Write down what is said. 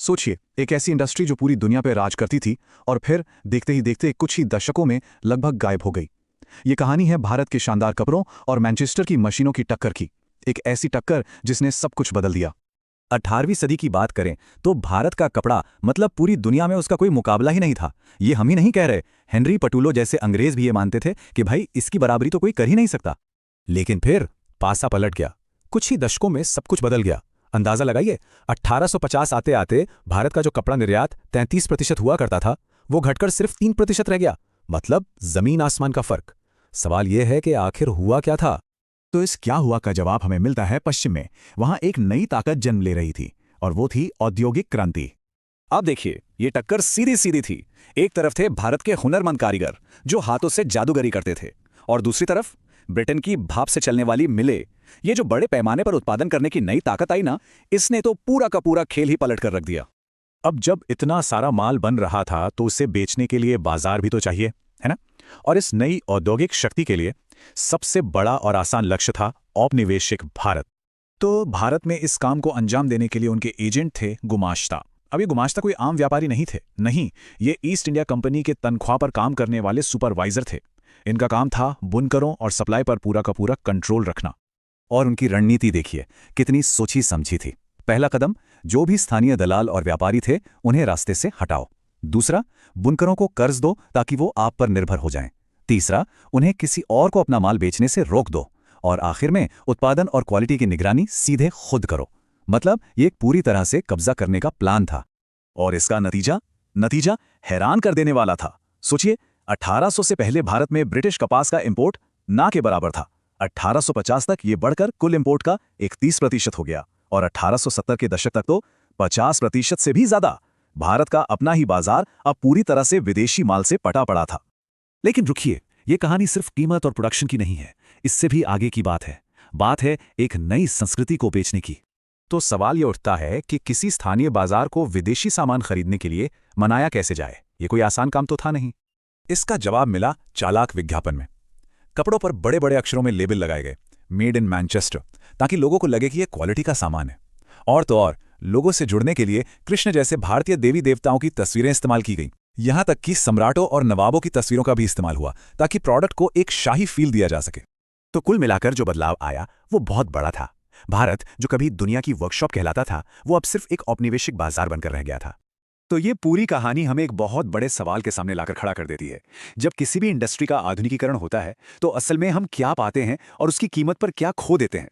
सोचिए, एक ऐसी इंडस्ट्री जो पूरी दुनिया पे राज करती थी और फिर देखते ही देखते कुछ ही दशकों में लगभग गायब हो गई। ये कहानी है भारत के शानदार कपड़ों और मैनचेस्टर की मशीनों की टक्कर की। एक ऐसी टक्कर जिसने सब कुछ बदल दिया। 18वीं सदी की बात करें तो भारत का कपड़ा मतलब पूरी दुनिया में उसका कोई मुकाबला ही नहीं था। ये हम ही नहीं कह रहे, हेनरी पटुलो जैसे अंग्रेज भी ये मानते थे कि भाई इसकी बराबरी तो कोई कर ही नहीं सकता। लेकिन फिर पासा पलट गया। कुछ ही दशकों में सब कुछ बदल गया। अंदाजा लगाइए, 1850 आते आते भारत का जो कपड़ा निर्यात 33% हुआ करता था, वो घटकर सिर्फ 3% रह गया। मतलब जमीन आसमान का फर्क। सवाल यह है कि आखिर हुआ क्या था। तो इस क्या हुआ का जवाब हमें मिलता है पश्चिम में। वहां एक नई ताकत जन्म ले रही थी और वो थी औद्योगिक क्रांति। अब देखिए, ये टक्कर सीधी सीधी थी। एक तरफ थे भारत के हुनरमंद कारीगर जो हाथों से जादूगरी करते थे, और दूसरी तरफ ब्रिटेन की भाप से चलने वाली मिलें। ये जो बड़े पैमाने पर उत्पादन करने की नई ताकत आई ना, इसने तो पूरा का पूरा खेल ही पलट कर रख दिया। अब जब इतना सारा माल बन रहा था तो उसे बेचने के लिए बाजार भी तो चाहिए, है ना? और इस नई औद्योगिक शक्ति के लिए सबसे बड़ा और आसान लक्ष्य था औपनिवेशिक भारत। तो भारत में इस काम को अंजाम देने के लिए उनके एजेंट थे गुमाश्ता। अब ये गुमाश्ता कोई आम व्यापारी नहीं थे, नहीं, ये ईस्ट इंडिया कंपनी के तनख्वाह पर काम करने वाले सुपरवाइजर थे। इनका काम था बुनकरों और सप्लाई पर पूरा का पूरा कंट्रोल रखना। और उनकी रणनीति देखिए, कितनी सोची समझी थी। पहला कदम, जो भी स्थानीय दलाल और व्यापारी थे उन्हें रास्ते से हटाओ। दूसरा, बुनकरों को कर्ज दो ताकि वो आप पर निर्भर हो जाएं। तीसरा, उन्हें किसी और को अपना माल बेचने से रोक दो। और आखिर में उत्पादन और क्वालिटी की निगरानी सीधे खुद करो। मतलब ये एक पूरी तरह से कब्जा करने का प्लान था। और इसका नतीजा हैरान कर देने वाला था। सोचिए, 1800 से पहले भारत में ब्रिटिश कपास का इंपोर्ट ना के बराबर था। 1850 तक ये बढ़कर कुल इंपोर्ट का 31% हो गया और 1870 के दशक तक तो 50% से भी ज्यादा। भारत का अपना ही बाजार अब पूरी तरह से विदेशी माल से पटा पड़ा था। लेकिन रुकिए, ये कहानी सिर्फ कीमत और प्रोडक्शन की नहीं है, इससे भी आगे की बात है एक नई संस्कृति को बेचने की। तो सवाल ये उठता है कि किसी स्थानीय बाजार को विदेशी सामान खरीदने के लिए मनाया कैसे जाए। ये कोई आसान काम तो था नहीं। इसका जवाब मिला चालाक विज्ञापन में। कपड़ों पर बड़े बड़े अक्षरों में लेबल लगाए गए, मेड इन मैनचेस्टर, ताकि लोगों को लगे कि यह क्वालिटी का सामान है। और तो और लोगों से जुड़ने के लिए कृष्ण जैसे भारतीय देवी देवताओं की तस्वीरें इस्तेमाल की गईं। यहां तक कि सम्राटों और नवाबों की तस्वीरों का भी इस्तेमाल हुआ ताकि प्रोडक्ट को एक शाही फील दिया जा सके। तो कुल मिलाकर जो बदलाव आया वो बहुत बड़ा था। भारत, जो कभी दुनिया की वर्कशॉप कहलाता था, वो अब सिर्फ एक औपनिवेशिक बाजार बनकर रह गया था। तो ये पूरी कहानी हमें एक बहुत बड़े सवाल के सामने लाकर खड़ा कर देती है। जब किसी भी इंडस्ट्री का आधुनिकीकरण होता है तो असल में हम क्या पाते हैं और उसकी कीमत पर क्या खो देते हैं।